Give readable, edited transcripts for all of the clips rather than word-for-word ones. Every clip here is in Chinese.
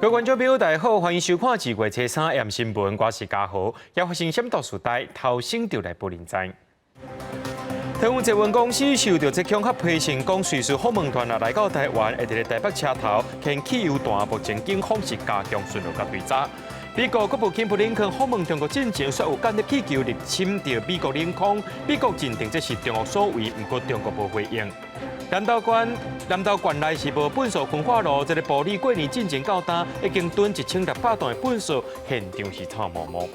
各位观众朋友，大家好，欢迎收看2月3日新闻，我是嘉豪。要发生什么大事代，头先就来报认知。台湾捷运公司受到这恐吓批成功，瑞士访问团来到台湾，会伫台北车头牵汽油弹，目前警方是加强巡逻甲追查。美国国务卿布林肯访问中国进前，说有间谍气球入侵到美国领空，美国认定这是中国所为，不过中国无回应。南投县内是无粪扫焚化炉，这个玻璃过年进前到单，已经囤1600吨的粪扫，现场是臭毛毛。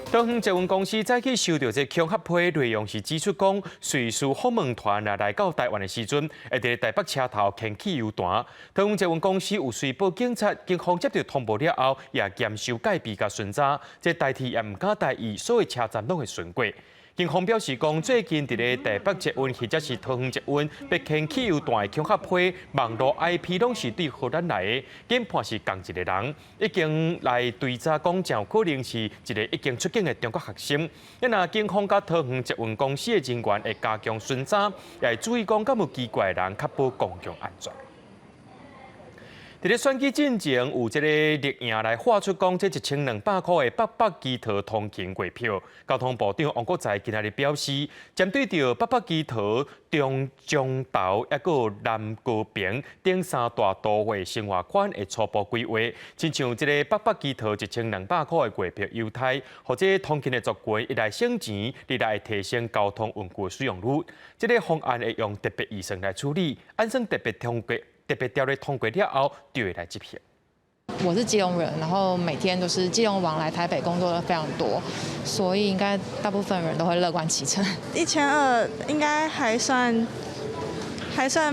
东方捷运公司早起收到这恐吓批，内容是指出讲，瑞士访问团来到台湾的时阵，会伫台北车头牵汽油弹。东方捷运公司有随报警察，警方接到通报了后，也验收戒备甲巡查，这代替也唔敢代意，所有车站拢会巡过。警方表示讲，最近伫个台北捷运或者是桃园捷运被牵汽油弹的恐吓批，网络 IP 拢是对荷兰来的，研判是同一个人，已经来追查讲，有可能是一个已经出境的中国学生。若警方甲桃园捷运公司的人员会加强巡查，也会注意讲，敢有奇怪的人，确保公共安全。伫咧选举进前，有一个立营来画出讲，这1200块的北北基桃通勤月票。交通部长王国材今日表示，针对着北北基桃、中江头抑个南高平等3大都会生活圈的初步规划，亲像这个北北基桃1200块的月票优待，或者通勤的族群一来省钱，二来提升交通运具使用率。这个方案会用特别预算来处理，按算特别条例通过了后，就会来执行。我是基隆人，然后每天都是基隆往来台北工作的非常多，所以应该大部分人都会乐观其成。1200应该还算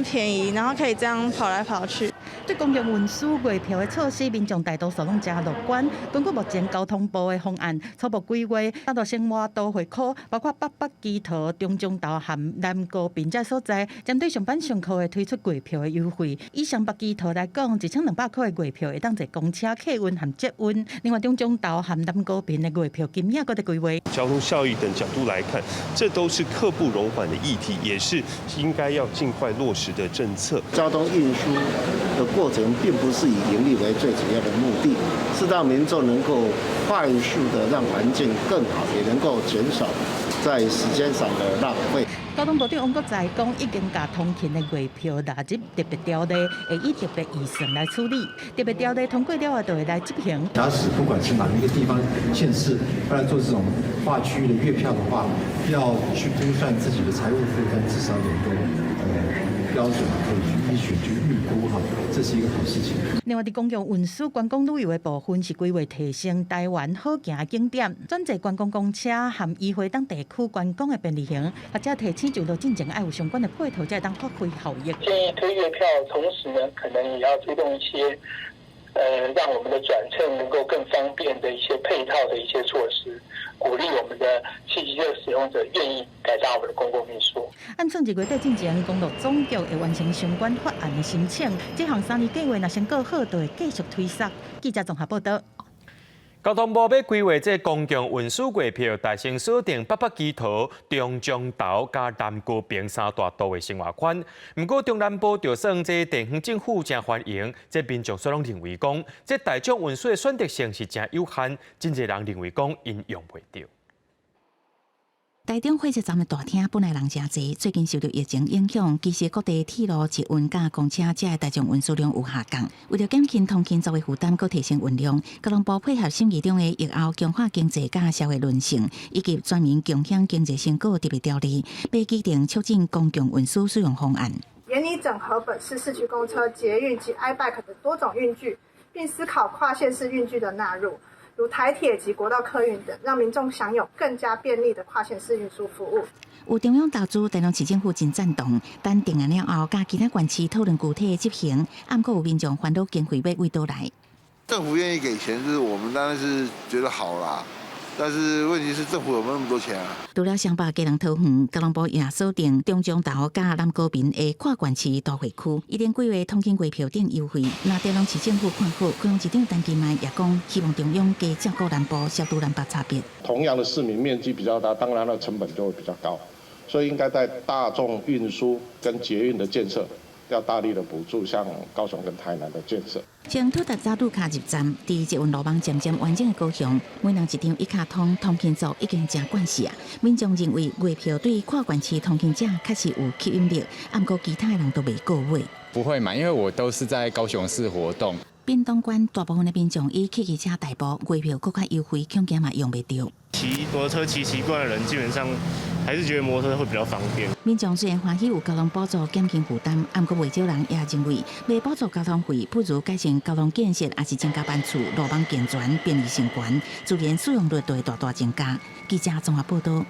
便宜，然后可以这样跑来跑去。对公共运输月票的措施，民众大多数拢真乐观。根据目前交通部的方案，初步规划3大生活都会区，包括北北基桃、中江头和南高平这所在，针对上班上课会推出月票的优惠。以上北基桃来讲，1200块的月票会当坐公车、客运和捷运。另外，中江头和南高平的月票金额搁在规划。交通效益等角度来看，这都是刻不容缓的议题，也是应该要尽快落实的政策。交通运输的过程并不是以盈利为最主要的目的，是让民众能够快速的让环境更好，也能够减少在时间上的浪费。交通部长王国材讲，已经把通勤的月票纳入特别条例，会以特别预算来处理。特别条例通过了后，就会来执行。假使不管是哪一个地方县市要来做这种划区的月票的话，要去估算自己的财务负担，至少有一个标准可以去依循去预估哈，这是一个好事情。另外，伫公共运输、观光旅游的部分是规划提升台湾好行的景点，转载观光公车和移回当地区观光的便利行，或者提醒就路进前爱有相关的配套，才会当发挥效益。建议推月票，同时呢，可能也要推动一些让我们的转乘能够更方便的一些配套的一些措施，鼓励我们的汽机车使用者愿意改善我们的公共运输。按算1月底进前，公路总局会完成相关法案的申请。这项3年计划若成果好，就会继续推展。记者综合报道。交通部要规划这公共运输月票，大型锁定北北基桃、中江头加南高平3大都会生活圈。不过，中南部就算这地方政府真欢迎，这民众虽然认为讲，这大众运输的选择性是真有限，真侪人认为讲因用袂到。台中火车站的大厅本来人真侪，最近受到疫情影响，其实各地铁路、捷运加公车这大众运输量有下降。为了减轻通勤作业负担，佮提升运量，交通部配合审议中的疫后强化经济加社会韧性，以及专门共享经济成果特别条例，被制定促进公共运输使用方案。研拟整合本市市区公车、捷运及 iBike 的多种运具，并思考跨县市运具的纳入。如台铁及国道客运等，让民众享有更加便利的跨县市运输服务。有中央投资，台中市政府真赞同，但定案了后，甲其他县市讨论具体的执行，暗过有民众烦恼经费要为倒来。政府愿意给钱，就是我们当然是觉得好啦。但是问题是政府有没有那么多钱啊？除了双北、基隆、桃园，交通部也锁定中江头加南高屏的跨县市都会区，一定规划通勤月票等优惠。那台中市政府看好，高雄市长陈其迈也讲，希望中央加照顾南部，消除南北差别。同样的市民面积比较大，当然了成本就会比较高，所以应该在大众运输跟捷运的建设要大力的补助像高雄跟台南的建设。从土达早路卡入站，伫捷运路网渐渐完整的高雄，每人一张一卡通通勤族已经真惯势啊。民众认为月票对跨县市通勤者确实有吸引力，不过其他人都未购买。不会买，因为我都是在高雄市活动。滨东关大部分的民众以汽机车代步，月票更加优惠，恐惊嘛用不到。骑摩托车骑习惯的人，基本上还是觉得摩托车会比较方便。民众虽然欢喜有交通补助减轻负担，不过未少人也认为，未补助交通费，不如改善交通建设，也是增加班次、路网健全、便利性悬，自然使用率就会大大增加。记者综合报道。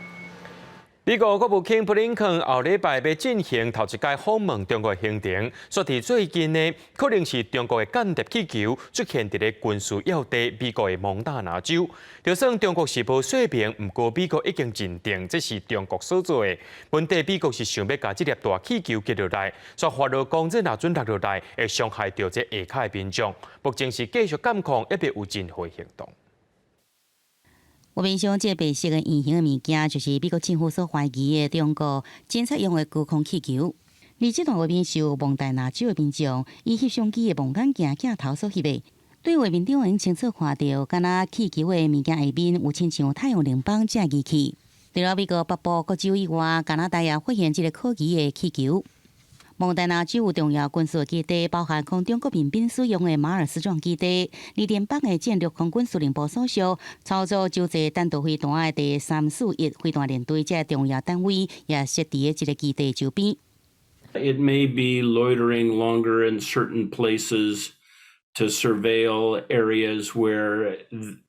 美国国务卿布林肯后礼拜要进行头一届访问中国的行程，说伫最近呢，可能是中国的间谍气球出现伫咧军事要地美国的蒙大拿州。就算中国是无说明，不过美国已经认定这是中国所做的。问题美国是想要把这粒大气球击落来，却发落讲这若准落落来，会伤害到这下卡的民众。目前是继续监控，一别有任何行动。我面上这白色的圆形的物件，就是美国政府所怀疑的中国侦测用的高空气球。而这段画面受蒙大拿州的民众以翕相机的望远镜镜头所翕的。对画面中能清楚看到，敢若气球的物件下面有亲像太阳能板这仪器。除了美国北部各州以外，加拿大也发现这个可疑的气球。蒙大拿州有重要军事基地，包含空中国民兵使用的马尔斯壮基地，而联邦的战略空军司令部所属操作洲际弹道飞弹的第341飞弹联队，这重要单位也设伫这个基地周边。It may be loitering longer in certain places to surveil areas where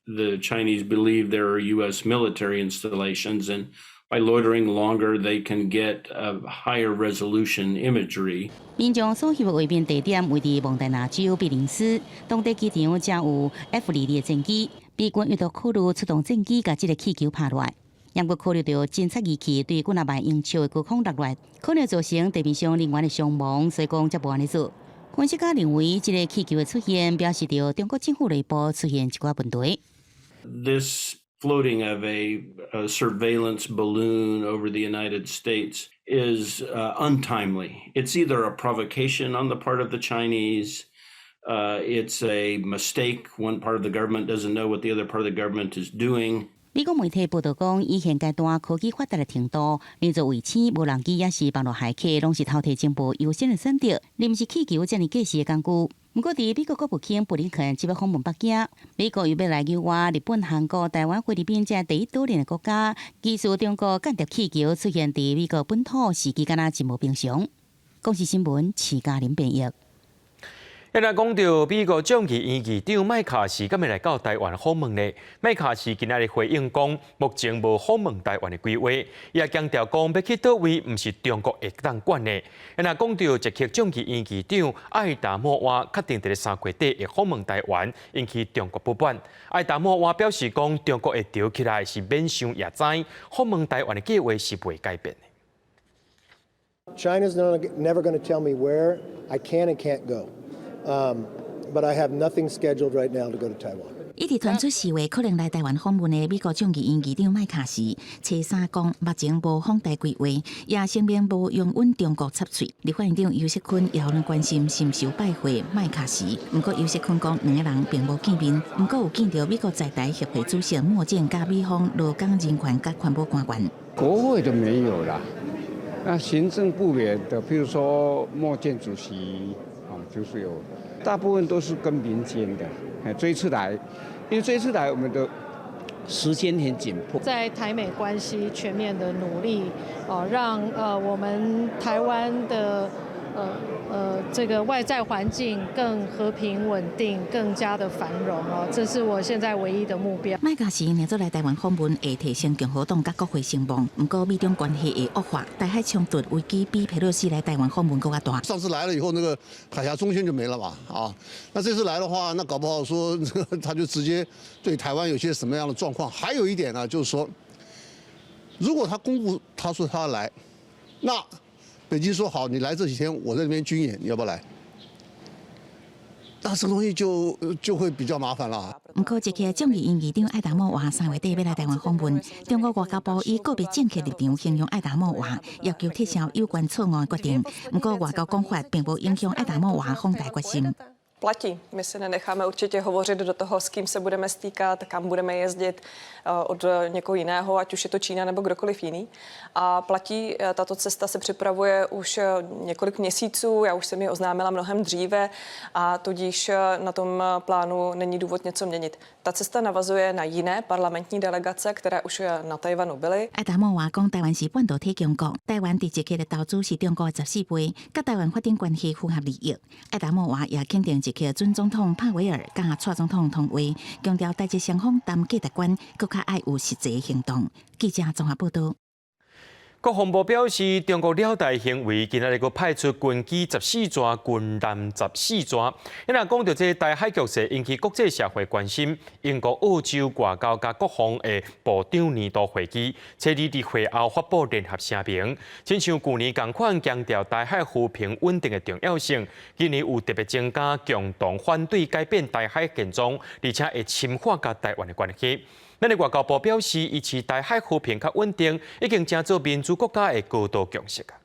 the Chinese believe there are U.S. military installations, and by loitering longer, they can get a higher resolution imagery. 民众所翕的画面地点位伫蒙大拿州比林斯，当地机场正有 F-2的战机，美军预计考虑出动战机，把这个气球拍落来。也不考虑到侦测仪器对军内用笑的高空落来，可能造成地面上人员的伤亡，所以讲才无安尼做。分析家认为，这个气球的出现表示着中国政府内部出现一寡问题。This floating of a surveillance balloon over the United States is untimely. It's either a provocation on the part of the Chinese, it's a mistake. One part of the government doesn't know what the other part of the government is doing. 美国媒体报道讲，以现阶段科技发达的程度，连续卫星、无人机也是网络骇客，拢是饕餮情报优先的选择，而不是气球这样计时的工具。不过，伫美国国务卿布林肯即要访问北京，美国又要来邀约日本、韩国、台湾、菲律宾这第一岛链的国家，技术中国间谍气球出现伫美国本土，时机敢若真无平常。公视新闻，徐嘉玲编译。现在讲到美国众议院议长麦卡锡今日来到台湾访问呢，麦卡锡今日回应讲，目前无访问台湾的规划，也强调讲要去倒位，唔是中国会当管的。现在讲到捷克众议院议长艾达莫娃确定在3月底会访问台湾，引起中国不满。艾达莫娃表示讲，中国会调起来是免想也知，访问台湾的计划是袂改变的。China's never going to tell me where I can and can't go. But I have nothing scheduled right now to go to Taiwan. 一直传出示威可能来台湾访问的美国众议院议长麦卡锡，初三讲目前无访台规划，也声明无用阮中国插嘴。立法院长游锡堃也有人关心是毋是有拜会麦卡锡，不过游锡堃讲两个人并无见面，不过有见到美国在台协会主席莫健加美方劳工人权甲环保官员。国会的没有啦，那行政部门的，譬如说莫健主席。就是有，大部分都是跟民间的，这一次来，因为这一次来我们的时间很紧迫，在台美关系全面的努力，让我们台湾的这个外在环境更和平稳定，更加的繁荣哦，这是我现在唯一的目标。麦卡锡若做来台湾访问，会提升共和党甲国会声望，不过美中关系会恶化，台海冲突危机比佩洛西来台湾访问更加大。上次来了以后，那个海峡中线就没了嘛，啊，那这次来的话，那搞不好说他就直接对台湾有些什么样的状况。还有一点呢，就是说，如果他公布他说他要来，那北京说好，你来这几天我在那边军演，你要不要来？那这东西就会比较麻烦了。不过，这个众议院议长艾达莫话3月底要来台湾访问，中国外交部以个别政客立场形容艾达莫话要求撤销有关草案决定。不过，外交讲法并无影响艾达莫话访台决心。Platí. My se nenecháme určitě hovořit do toho, s kým se budeme stýkat, kam budeme jezdit od někoho jiného, ať už je to Čína nebo kdokoliv jiný. A platí, tato cesta se připravuje už několik měsíců, já už jsem ji oznámila mnohem dříve a tudíž na tom plánu není důvod něco měnit. Ta cesta navazuje na jiné parlamentní delegace, které už na Tajvanu byly. 艾达莫话讲，台湾是半导体强国，台湾伫这个的投资是中国的14倍，甲台湾发展关系符合利益。艾达莫话也肯定这个准总统帕维尔甲蔡总统通话，强调台日双方谈价值观，更加爱有实际行动。记者综合报道。国防部表示，中国了台行为今仔日佫派出军机14抓、军舰14抓。因若讲到这台海局势引起国际社会关心，英国、澳洲外交甲国防的部长年度会议，初二伫会后发布联合声明，亲像去年同款强调台海和平稳定的重要性。今年有特别增加共同反对改变台海现状，而且会侵犯甲台湾的关系。咱的外交部表示，支持台海和平较稳定，已经成做民主国家的高度共识啊。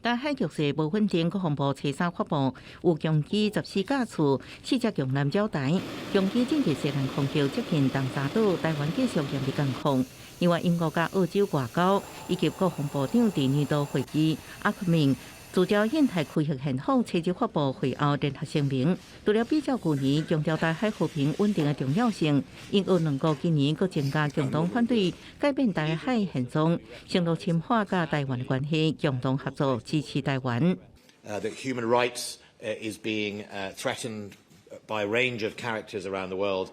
台海局势无稳定，国防部初三发布有强机14架次，4只强舰绕台，强机正伫西南空域接近东沙岛，台湾继续严厉监控。另外，英国甲澳洲外交以及国防部长伫年度会议阿克明。聚焦印太区域现况，初日发布会后联合声明，除了比较去年强调台海和平稳定的重要性，英澳两国今年佫增加共同反对改变台海现状，承诺深化甲台湾的关系，共同合作支持台湾。That human rights is being threatened by a range of characters around the world,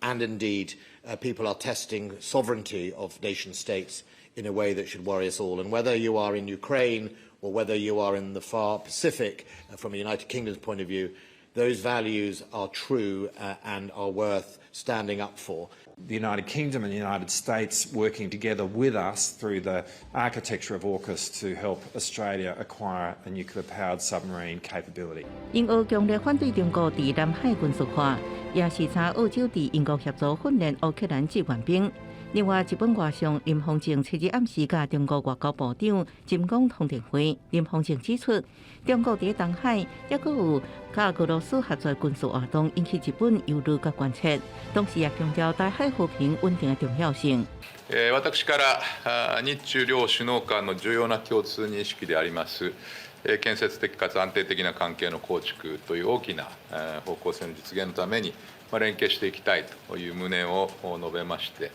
and indeed people are testing sovereignty of nation states in a way that should worry us all. And whether you are in Ukraine or whether you are in the far Pacific, from a United Kingdom's point of view, those values are true and are worth standing up for. The United Kingdom and the United States working together with us through the architecture of AUKUS to help Australia acquire a nuclear-powered submarine capability. 英澳强烈反对中国伫南海军事化，也视察澳洲伫英国协助训练乌克兰志愿兵。另外，日本外相林芳正初日暗时甲中国外交部长金刚通电话。林芳正指出，中国伫东海也佫有甲俄罗斯合作军事活动，引起日本忧虑甲关切。同时也强调台海和平稳定的重要性。私から日中両首脳間の重要な共通認識であります建設的かつ安定的な関係の構築という大きな方向性の実現のために連携していきたいという旨を述べまして、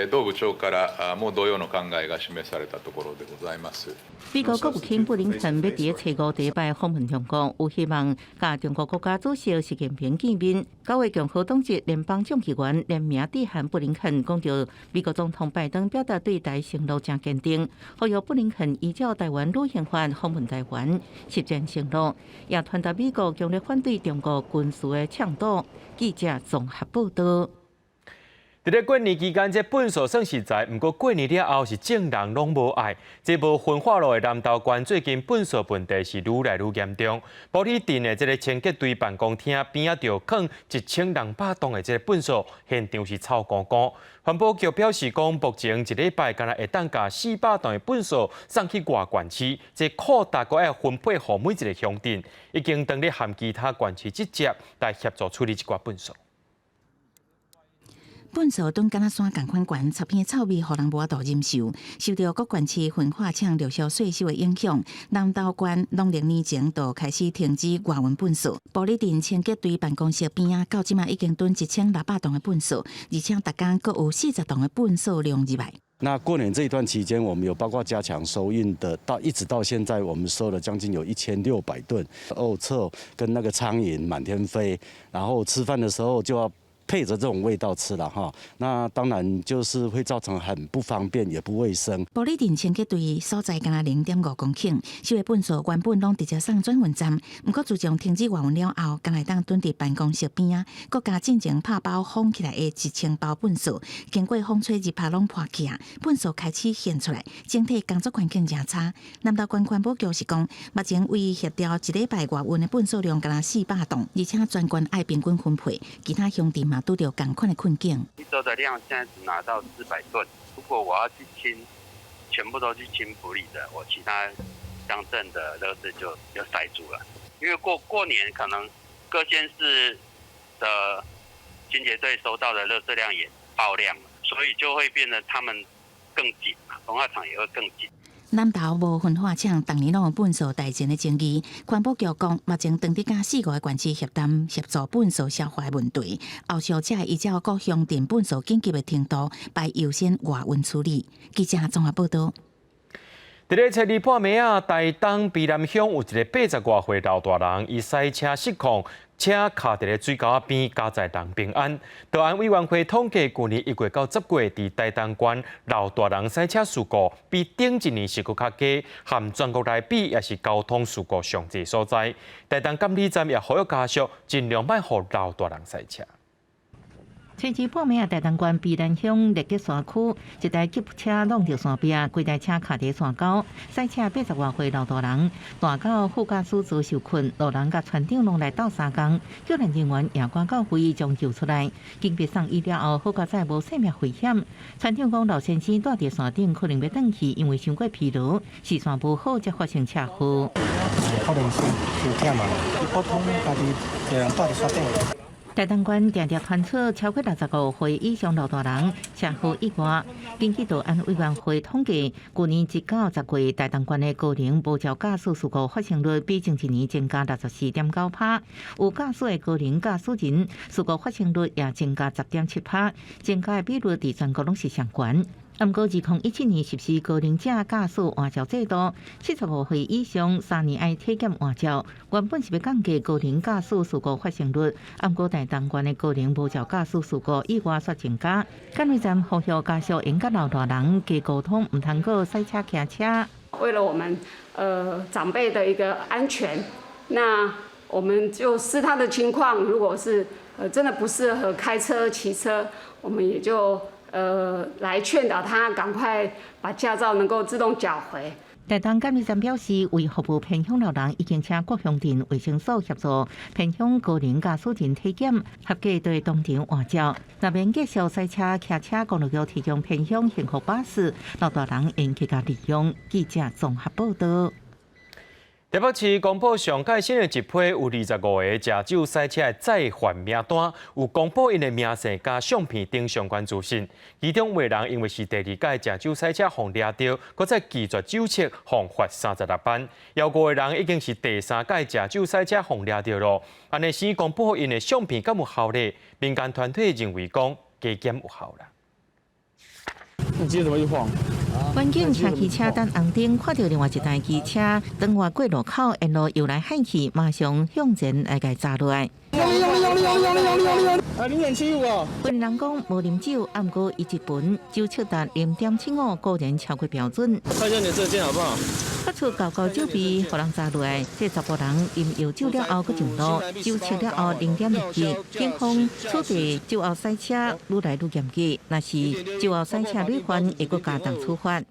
同部長からも同様の考えが示されたところでございます。美国国务卿布林肯要伫初5第一摆访问中国，有希望甲中国国家主席习近平见面。9月共和党籍联邦众议员联名致函布林肯，讲到美国总统拜登表达对台承诺真坚定，呼吁布林肯依照台湾旅行法访问台湾，实践承诺，也传达美国强烈反对中国军事的倡导。记者综合报道。伫咧过年期间，这本数算实在，不过过年了后是众人拢无爱。这无分化路的南投县最近本数问题是愈来愈严重。埔里镇的这个清洁队办公厅边啊，就放1200吨的这个本数，现场是臭烘烘。环保局表示讲，目前一礼拜敢若会当甲400吨的本数送去外县市，这扩大个要分配予每一个乡镇，已经当咧含其他县市直接来协助处理一寡本数。本数蹲敢若山共款悬，插片臭味，互人无法度忍受。受到各县市焚化厂陆续税收的影响，南投县20年前就开始停止外运本数。埔里镇清洁队办公室边啊，到即卖已经囤1600吨的本数，而且逐天各有40吨的本数量入来。那过年这一段期间，我们有包括加强收运的，一直到现在，我们收了将近有1600吨。臭跟那个苍蝇满天飞，然后吃饭的时候就要配着这种味道吃了哈，那当然就是会造成很不方便，也不卫生。玻璃店清洁队所在敢若0.5公顷，收的粪扫原本拢直接送转运站，不过自从停止外运了后，敢来当蹲伫办公室边啊，国家进前拍包封起来的1000包粪扫，经过风吹日晒拢破去啊，粪扫开始现出来，整体工作环境真差。南投县环保局是讲，目前为协调一礼拜外运的粪扫量敢若400吨，而且全县爱平均分配，其他乡镇嘛拄着同款的困境。一周的量现在只拿到400吨，如果我要去清，全部都去清埔里的，我其他乡镇的垃圾就塞住了。因为过年可能各县市的清洁队收到的垃圾量也爆量了，所以就会变得他们更紧嘛，焚化厂也会更紧。南投无焚化厂，逐年拢有粪扫大战的争议。环保局讲，目前当地甲4、5个县市协谈协助粪扫消化问题，后续才会依照各乡镇粪扫紧急的程度，排优先外运处理。记者综合报道。伫咧七里半暝啊，台东卑南乡有一个80多岁老大人，伊赛车失控，车卡伫咧水沟边，加载人平安。道安委员会统计，去年1月到10月，伫台东县老大人赛车事故比顶一年是搁较低，含全国来比也是交通事故上济所在。台东监理站也呼吁家属尽量莫互老大人赛车。星期半暝啊，台东县卑南乡立吉山区，一台吉普车撞到山壁，规台车卡伫山沟，赛车80多岁老大人，大到副驾驶座受困，路人甲船长拢来斗相共，救援人员也赶到会议将救出来，经别送医了后，好在无生命危险。船长讲，老先生住伫山顶，可能要转去，因为伤过疲劳，视线无好才发生车祸。可能是受惊嘛，普通家己一个人住伫山顶。台东县常常传出超过65岁以上老大人车祸意外。根据道安委员会统计，去年1到10月，台东县的高龄无照驾驶事故发生率比前一年增加64.9%，有驾驶的高龄驾驶人事故发生率也增加10.7%，增加的比率伫全国拢是上悬。不过，2017年实施高龄者驾驶换照制度，75岁以上3年爱体检换照。原本是要降低高龄驾驶事故发生率，不过台东县的高龄无照驾驶事故意外却增加。监理站呼吁家属应甲老大人加沟通，唔通过赛车骑车。为了我们长辈的一个安全，那我们就视他的情况，如果是真的不适合开车骑车，我们也就来劝导他赶快把驾照能够自动缴回。台东监理站表示，为服务偏乡老人，已经请各乡镇卫生所协助偏乡高龄驾驶人体检，合格对当场换照。若免继续赛车、骑车，公路局提供偏乡幸福巴士，老大人应去加利用。记者综合报道。台北市公布上届新的一批有25个驾照赛车的再换名单，有公布因的名姓加相片等相关资讯。其中有人因为是第2届驾照赛车互抓到，搁再拒绝酒测，互罚36班；有5个人已经是第3届驾照赛车互抓到咯。安尼先公布因的相片敢有效力？民间团体认为讲加减有效啦。你今天怎么一晃？环境车汽车等红灯，看到另外一台机车等外过路口，沿路又来喊气，马上向前来甲砸落来。啊，你忍气无？本人讲无啉酒，不过伊一盆酒测达0.75，果然超过标准。看一下你这件好不好？发出高高酒味，互人砸落来。这查甫人饮药酒了后，佮上路，酒测了后0.17。警方处理酒后赛车愈来愈严格，若是酒后赛车累犯，会佮加重处罚。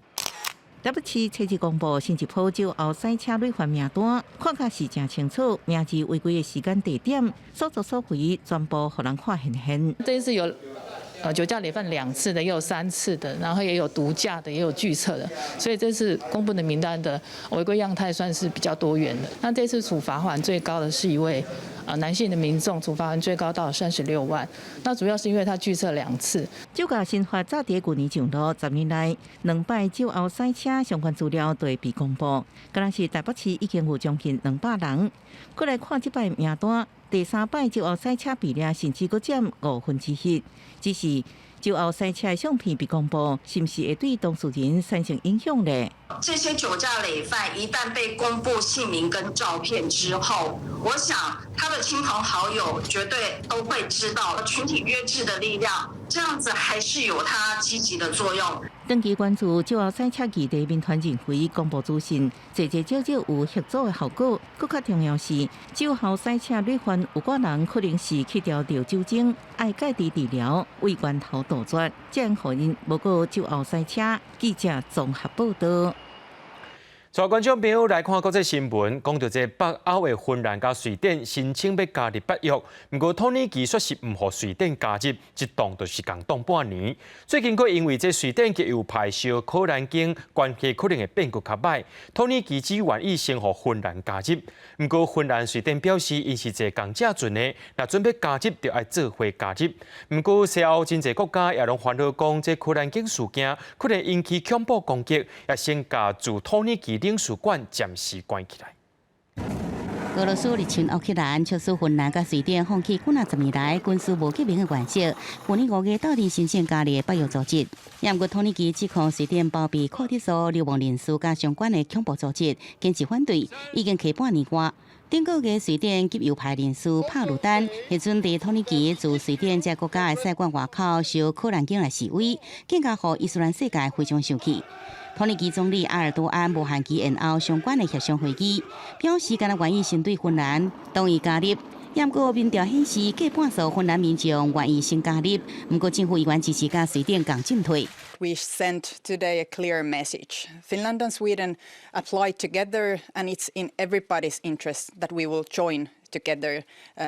台北市车市公布新一批酒后赛车累犯名单，看起是真清楚，名字、违规的时间、地点、所作所为，全部互人看现。这一次有酒驾累犯2次的，也有3次的，然后也有毒驾的，也有拒测的，所以这次公布的名单的违规样态算是比较多元的。那这次处罚款最高的是一位男性的民众，处罚款最高到36万。那主要是因为他拒测2次。酒驾新法早伫去年上路，10年来2摆酒后赛车相关资料都会被公布。敢若是台北市已经有将近200人。过来看这摆名单。第3摆就后赛车比例甚至阁占1/5，只是就后赛车的相片被公布，是不是会对当事人产生影响呢？这些酒驾累犯一旦被公布姓名跟照片之后，我想他的亲朋好友绝对都会知道群体约制的力量，这样子还是有它积极的作用。长期关注就后赛车议题民团认为公布资讯，少少有协助的效果。更较重要是，就后赛车累犯有个人可能是去调着酒精，爱戒治治疗，为源头杜绝，这样互因无过就后赛车。记者综合报道。带观众朋友来看国际新闻，讲到这北欧的芬兰加瑞典申请要加入北约，不过土耳其说是唔予瑞典加入，一动就是共动半年。最近佫因为这瑞典极右派小可兰经关系可能会变佫较歹，土耳其只愿意先予芬兰加入。不过芬兰、瑞典表示，因是一个共者阵的，若准备加入，就要做伙加入。不过西欧真侪国家也拢烦恼讲，这可兰经事件可能引起恐怖攻击，也先甲驻土耳其领事馆暂时关起来。俄罗斯入侵乌克兰，促使芬兰甲瑞典放弃几10年来军事无革命的原则。去年5月到底申请加入北约组织，也毋过土耳其指控瑞典包庇库迪族流亡人士甲相关的恐怖组织，坚持反对，已经期半年多。顶个月，瑞典极右派人士帕鲁丹迄阵伫土耳其自瑞典这国家的使馆外口烧可兰经来示威，更加互伊斯兰世界非常生气。土耳其总理埃尔多安无限期延后相关的协商会议，表示敢若愿意先对芬兰同意加入。也毋过民调显示，过半数芬兰民众愿意先加入，毋过政府议员支持甲瑞典共进退。We sent today a clear message. Finland and Sweden apply together, and it's in everybody's interest that we will join together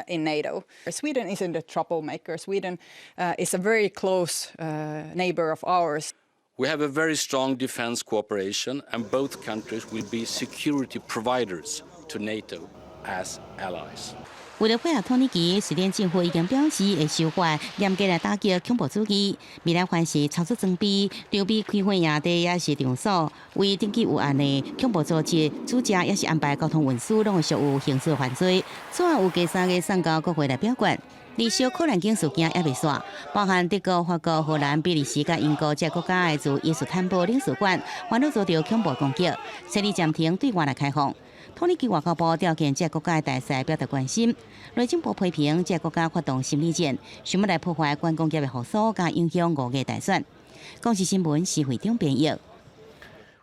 in NATO. Sweden isn't a troublemaker. Sweden is a very close neighbor of ours. We have a very strong defense cooperation, and both countries will be security providers to NATO as allies. 为了配合土耳其，瑞典政府已经表示会收回严格来打击恐怖主义。未来凡是超出装备、筹备开会营地也是场所，为登记有案的恐怖组织组织也是安排交通运输，拢会属有刑事犯罪。此案有加3个送到国会来表决。离小可兰经事件也未煞，包含德国、法国、荷兰、比利时甲英国这国家的驻伊斯坦布尔领事馆，烦恼遭到恐怖攻击，设立暂停对外来开放。土耳其外交部调遣这国家的大使表达关心，内政部批评这国家发动心理战，想要来破坏观光业的复苏，加影响5月大选。公视新闻是会长编译。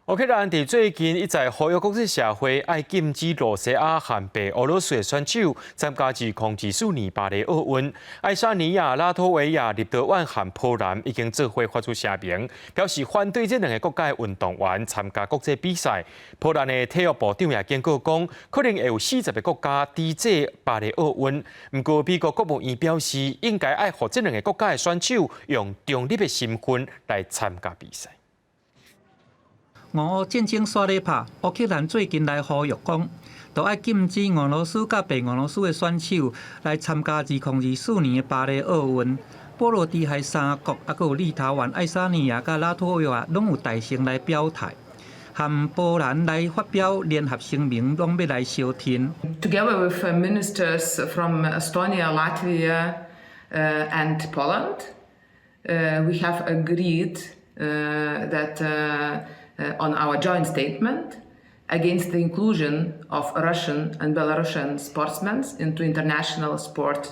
乌克兰伫最近一再呼吁国际社会爱禁止罗西亚和白俄罗斯的选手参加2024年巴黎奥运。爱沙尼亚、拉脱维亚、立陶宛和波兰已经做伙发出声明，表示反对这2个国家的运动员参加国际比赛。波兰的体育部长也警告讲，可能会有40个国家抵制巴黎奥运。不过，美国国务院表示，应该爱让这2个国家的选手用中立的身份来参加比赛。俄乌战争刷咧拍，乌克兰最近来呼吁讲，就要禁止俄罗斯甲白俄罗斯的选手来参加2024年的巴黎奥运。波罗的海3国，还有立陶宛、爱沙尼亚甲拉脱维亚，拢有大声来表态，和波兰来发表联合声明，拢要来消停。Together with ministers from Estonia, Latvia, and Poland, we have agreed that. On our joint statement against the inclusion of Russian and Belarusian sportsmen into international sport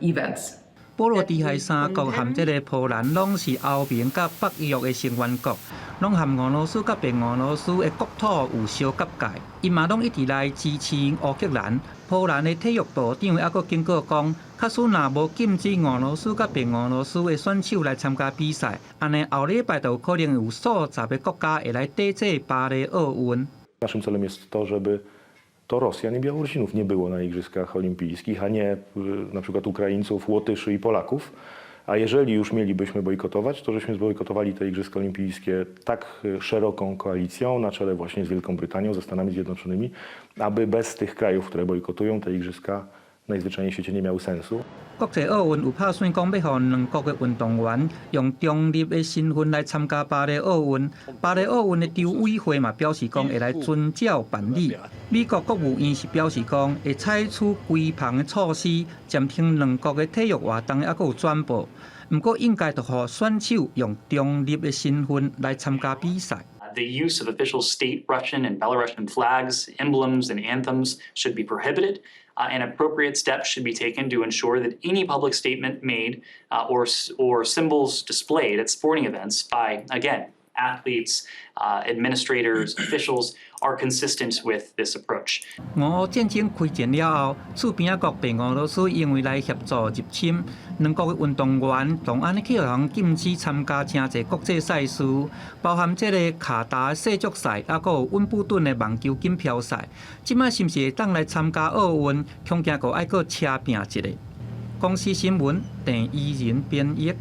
events. 波罗的海3国和这个波兰拢是欧盟甲北约的成员国，拢和俄罗斯甲白俄罗斯的国土有相隔界，伊嘛拢一直来支持乌克兰。波兰的体育部长还佫警告讲，假使若无禁止俄罗斯甲白俄罗斯的选手来参加比赛，安尼后礼拜就有可能有数十个国家会来抵制巴黎奥运。Naszym celem jest to, żeby to Rosjan i Białorusinów nie było na Igrzyskach Olimpijskich, a nie na przykład Ukraińców, Łotyszy i Polaków. A jeżeli już mielibyśmy bojkotować, to żeśmy zbojkotowali te Igrzyska Olimpijskie tak szeroką koalicją na czele właśnie z Wielką Brytanią, ze Stanami Zjednoczonymi, aby bez tych krajów, które bojkotują te Igrzyska najzwyczajniej w świecie nie miały sensu. 国际奥运有拍算讲要让两国的运动员用中立的身份来参加巴黎奥运。巴黎奥运的筹委会嘛表示讲会来遵照办理。美国国务院是表示讲会采取规范的措施，暂停两国的体育活动，还有转播。不过应该就让选手用中立的身份来参加比赛。The use of official state Russian and Belarusian flags, emblems, and anthems should be prohibited. And appropriate steps should be taken to ensure that any public statement made or symbols displayed at sporting events by, again, athletes, administrators, officials are consistent with this approach. 俄乌战争开战了后，厝边国被俄罗斯因为来协助入侵，两国的运动员同安尼去互禁止参加真侪国际赛事，包含这个卡达世足赛，还有温布顿的网球锦标赛。即摆是毋是会当来参加奥运？恐惊个爱搁车拼一个。公司新闻郑依仁编译。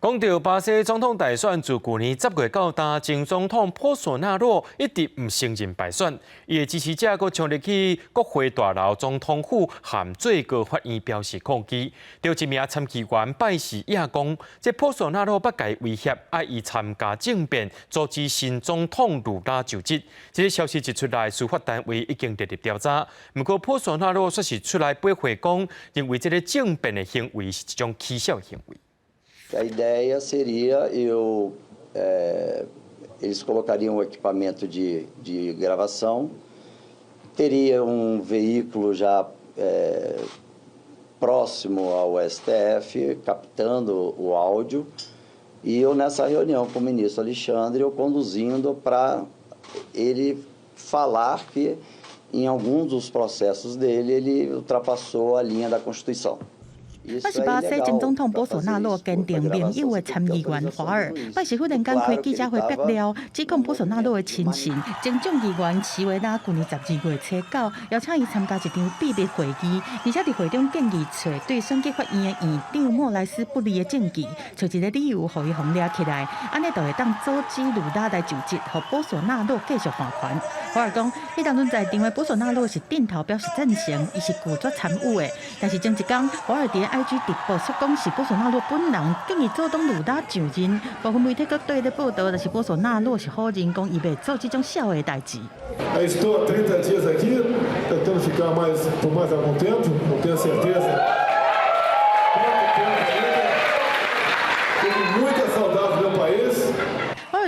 讲到巴西总统大选，自去年10月到今，前总统波索纳罗一直唔承认败选，伊的支持者阁冲入去国会大楼总统府，含最高法院表示抗议。有一名参议员拜示亚讲，这波索纳罗不该威胁，爱伊参加政变，阻止新总统卢拉就职。这个消息一出来，司法单位已经直入调查。不过波索纳罗却是出来驳回讲，认为这个政变的行为是一种欺笑行为。A ideia seria eles colocariam um equipamento de gravação, teria veículo já próximo ao STF, captando o áudio, e eu nessa reunião com o ministro Alexandre, eu conduzindo para ele falar que em alguns dos processos dele ele ultrapassou a linha da Constituição. 我是巴西前总统波索纳罗坚定盟友的参议员华尔，拜是忽然间开记者会爆料，指控波索纳罗的亲信前众议员齐维拉去年12月初9邀请伊参加一场秘密会议，而且伫会中建议找对选举法院的院长莫莱斯不利的证据，找一个理由互伊封抓起来，安尼就会当阻止卢拉来就职，互波索纳罗继续换权。华尔讲，迄当阵在场的波索纳罗是点头表示赞成，伊是拒绝参与的，但是前一天华尔伫 IG 直播说讲是波索纳罗本人竟然阻挡卢拉上任，部分媒体阁对咧报道，就是波索纳罗是否认讲伊袂做这种小的代志。Estou há 30 dias aqui, tentando ficar por mais algum tempo, não tenho certeza. Tenho muita saudade do meu país.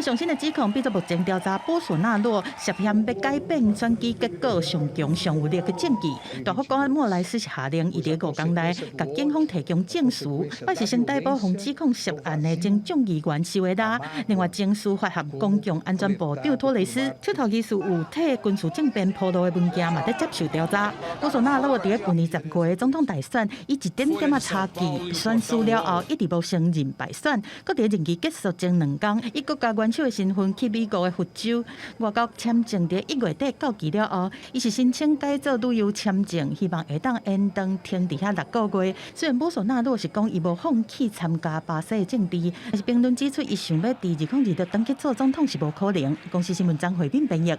上新的指控，比作目前调查波索纳罗涉嫌要改变选举结果上强上有力的证据。大法官莫莱斯是下令伊伫5天内，甲警方提供证词。我是先逮捕互指控涉案的前众议员西维拉，另外前司法和公共安全部长托雷斯，手头疑似有替军事政变铺路的文件嘛，在接受调查。波索纳罗伫去年10月总统大选，以一点点啊差距选输了后，一直无承认败选，搁伫任期结束前2天，伊国家元首的身份去美国的佛州外交签证，伫1月底到期了后，伊是申请改做旅游签证，希望会当延长停伫遐6个月。虽然波索纳罗是讲伊无放弃参加巴西的政治，但是评论指出，伊想要伫2020就登基做总统是无可能。公司新闻张慧敏编译。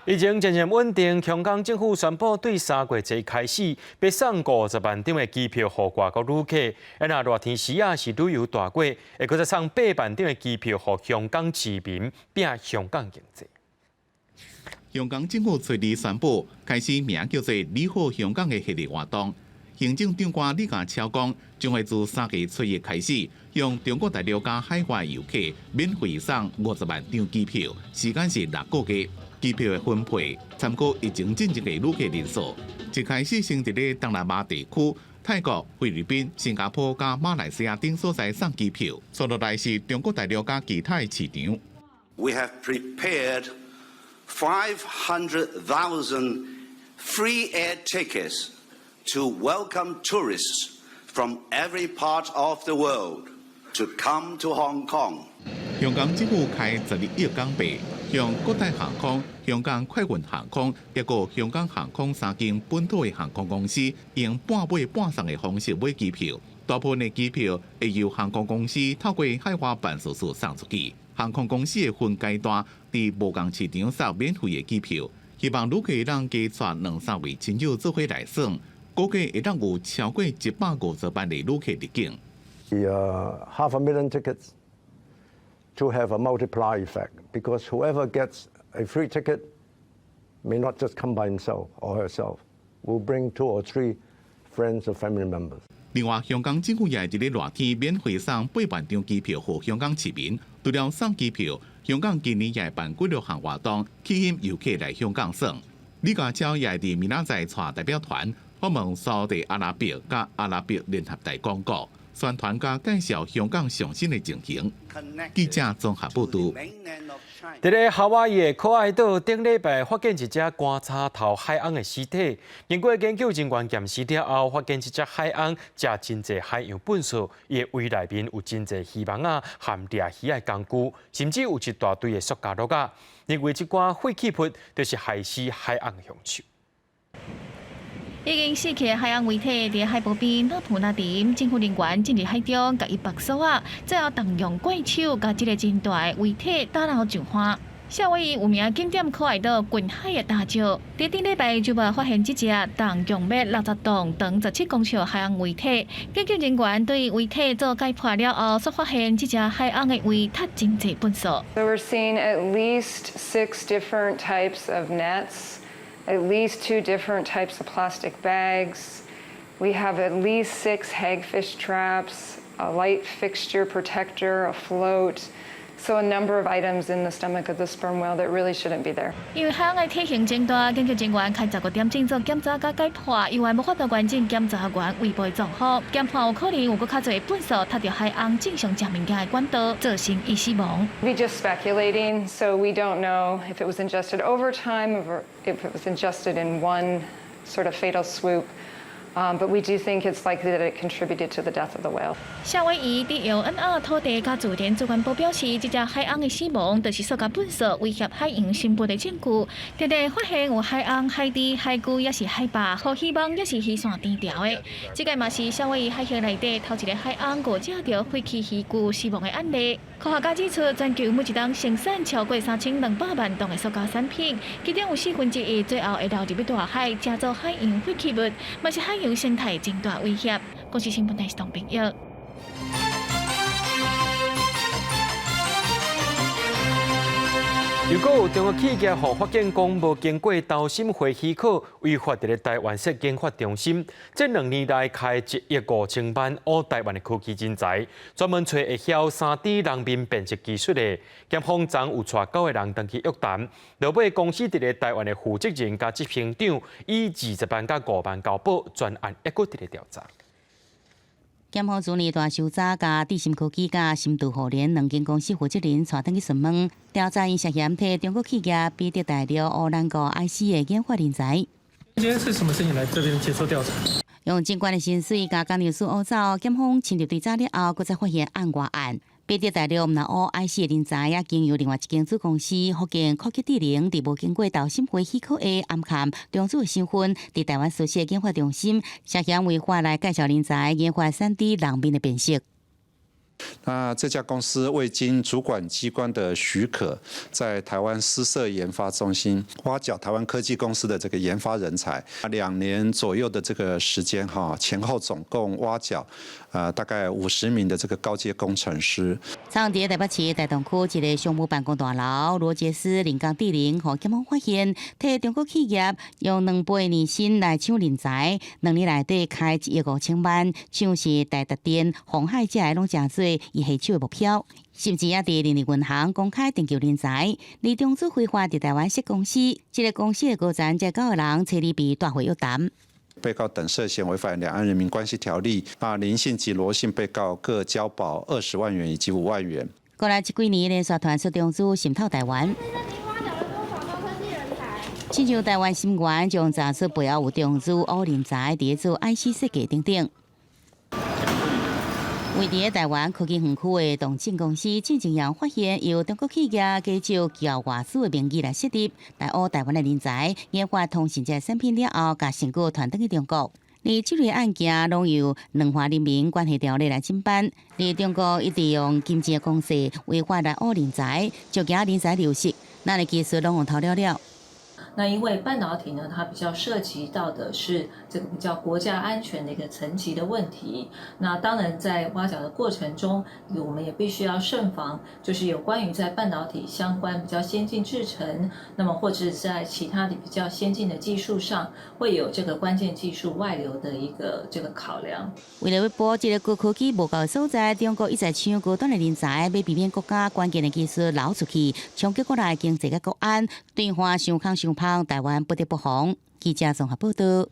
疫情渐渐稳定，香港政府宣布对3月1日开始，要送50万张的机票予外国旅客。那热天时啊是旅游大季，会搁再送8万张的机票予香港市民，拼香港经济。香港政府随日宣布开始名叫做“你好香港”的系列活动。行政长官李家超讲，将会自3月7日开始，向中国大陆加海外游客免费送50万张机票，时间是6个月。机票的分配参考疫情进入的旅客人数，一开始先伫咧东南亚地区、泰国、菲律宾、新加坡加马来西亚等所在送机票，接落来是中国大陆加其他的市场。We have prepared 500,000 free air tickets to welcome tourists from every part of the world to come to Hong Kong. 香港政府开12亿港币，向国泰航空、香港快运航空，抑个香港航空3间本土的航空公司，用半买半送的方式买机票。大部分的机票会由航空公司透过海外办事处送出去。航空公司会分阶段伫无同市场送免费的机票，希望旅客让加带2-3位亲友做伙来耍。估计会当有超过150万的旅客入境。 500,000 tickets to have a multiplier effect because whoever gets a free ticket may not just come by himself or herself, will bring 2 or 3 friends or family members. 另外，香港政府也伫咧热天免费送8万张机票予香港市民。除了送机票，香港今年也会办几6项活动，吸引游客来香港耍。李家超也会伫明仔载带代表团访问沙地阿拉伯甲阿拉伯联合大公国，宣传甲介绍香港上新的情形。记者综合报道。 伫咧夏威夷的可爱岛，顶礼拜发现一只观察头海鸥的尸体。经过研究人员验尸了后，发现这只海鸥食真侪海洋粪扫，伊的胃内面有真侪鱼网啊、含掠鱼的工具，甚至有一大堆的塑胶粒啊。认为这寡废弃物就是害死海鸥的凶手。 已经死去的海洋遗体伫海旁边那普那点，政府人员进入海中，甲伊绑锁啊，最后动用怪手，甲这个真大的遗体打捞上岸。夏威夷有名景点可爱岛近海的大礁，伫顶礼拜就发现这只重260吨、长17公尺的海洋遗体。研究人员对遗体做解剖了后，所发现这只海洋的胃塞真侪粪扫。So we're seeing at least 6 different types of nets. At least 2 different types of plastic bags. We have at least 6 hagfish traps, a light fixture protector, a float. So a number of items in the stomach of the sperm whale that really shouldn't be there. 因为海洋的体型真大，研究人员开10个点钟做检查甲解剖，意外无法度完整检查员胃部状况，检判有可能有搁较侪粪扫踏着海洋正常食物件的管道，造成伊死亡。We just speculating, so we don't know if it was ingested over time or if it was ingested in one sort of fatal swoop. But we do think it's likely that it contributed to the death of the whale. 夏威夷伫 LNR 土地甲自然资源部表示，这只海鸥的死亡就是塑胶粪扫威胁海洋生物的证据。特地发现有海鸥、海猪、海龟也是海豹，和鱼网也是鱼线天条的。这个嘛是夏威夷海峡内底头一个海鸥误食着废弃鱼具死亡的案例。科学家指出，全球每一档生产超过3200万吨的塑胶产品，其中有1/4最后会流入大海，加做海洋废弃物，嘛是海洋生态真大威胁。公司新闻台是唐平耀。如果有中国企业互发现讲无经过投审会许可，违法伫咧台湾设研发中心，这2年来开1亿5000万乌台湾的科技人才，专门找会晓3D 人面辨识技术的。检方昨有带9个人登去约谈，落尾公司伫咧台湾的负责人加执行长以20万甲5万交保，专案一直伫咧调查。检方昨年大收查甲智新科技甲深度互联2间公司负责人带登去询问，调查因涉嫌替中国企业逼得大陆乌兰国 IC 的研发人才。今天是什么事情来这边接受调查？用警官的薪水甲工程师乌走，检方深入调查了后，搁再发现案外案。逼得大陆毋但乌 IC 的人才，也经由另外一间子公司福建科技智能，伫无经过投审会许可的暗坎中资的身份，伫台湾设设研发中心，涉嫌违法来介绍人才研发3D 人面的辨识。那这家公司未经主管机关的许可，在台湾私设研发中心挖角台湾科技公司的这个研发人才，2年左右的这个时间前后总共挖角大概50名的这个高阶工程师。昨伫台北市大同区一个商务办公大楼，罗杰斯临港智能和检方发现，替中国企业用2倍年薪来抢人才，2年内底开1亿5000万，像是台达电、鸿海这的拢真多。伊下手的目标，甚至也伫人力银行公开征求人才，而中资非法伫台湾设公司，这个公司的高层才9个人，车里比大会约谈。被告等涉嫌违反两岸人民关系条例，林姓及罗姓被告各交保20万元以及5万元。过来这几年连续传出中资渗透台湾。亲像台湾新闻将查出背后有中资乌人才伫做 IC 设计等等。位伫台湾科技园区的动静公司，进前样发现由中国企业加照叫外资的名义来设立，来乌台湾的人才研发通信这产品了后，甲成果传登去中国。而这类案件拢由两华人民关系条例来侦办，而中国一直用金钱的公式违法来乌人才，就惊人才流失，咱的技术拢用偷了了。那因为半导体呢，它比较涉及到的是这个比较国家安全的一个层级的问题。那当然在挖角的过程中，我们也必须要慎防，就是有关于在半导体相关比较先进制程，那么或者在其他的比较先进的技术上，会有这个关键技术外流的一个这个考量。为了要保这个高科技无够所在，中国一再抢高端的人才，要避免国家关键的技术流出去，冲击国内经济甲国安，对方伤空伤胖，台湾不得不防。记者综合报道。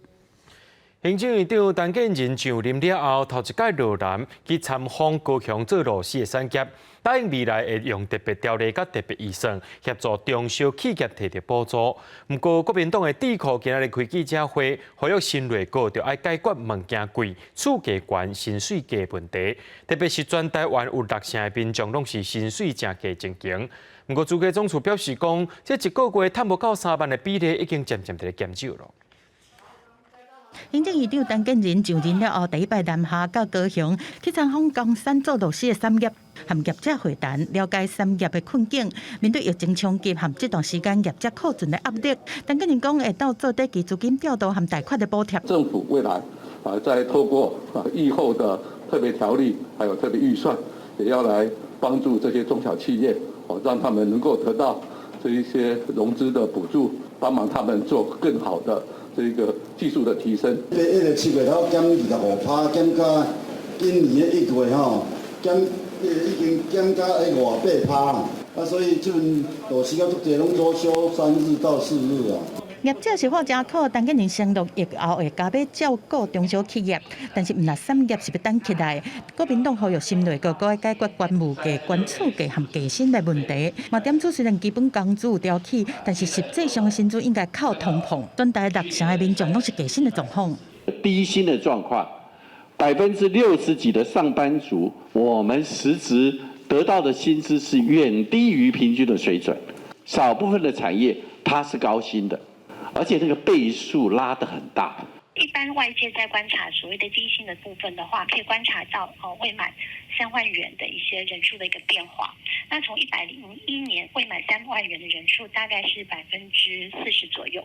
行政院长陈建仁上任了后，头一届落南去参访高雄做路线的产业，答应未来会用特别条例甲特别预算协助中小企业摕到补助。不过，国民党的智库今日开记者会，呼吁新内阁要解决物件贵、厝价悬、薪水低问题，特别是全台湾有6成的民众拢是薪水真低真穷。不过，主计总处表示讲，这一个月赚无到3万的比例已经渐渐在减少了。行政院长陈建仁上任了后，第一摆南下到高雄去参访江山做路线的产业，和业者会谈，了解产业的困境。面对疫情冲击和这段时间业者库存的压力，陈建仁讲会到做短期资金调度和贷款的补贴。政府未来再透过疫后的特别条例还有特别预算，也要来帮助这些中小企业，让他们能够得到这一些融资的补助，帮忙他们做更好的这个技术的提升。迄个7月头减25%，减到今年的1月吼，已经减到28%，所以这阵路时间足侪拢做休3日到4日啊。业者是否真苦？陈建仁承诺疫后会加倍照顾中小企业，但是唔那产业是要等起来。国民党呼吁新内阁该解决关务价、关厝价和价薪的问题。嘛点出虽然基本工资有调起，但是实际上的薪资应该靠通膨。全台6成的民众拢是价薪的状况。低薪的状况，60%几的上班族，我们实质得到的薪资是远低于平均的水准。少部分的产业它是高薪的。而且这个倍数拉得很大。一般外界在观察所谓的低薪的部分的话，可以观察到未满3万元的一些人数的一个变化。那从101年未满3万元的人数大概是40%左右，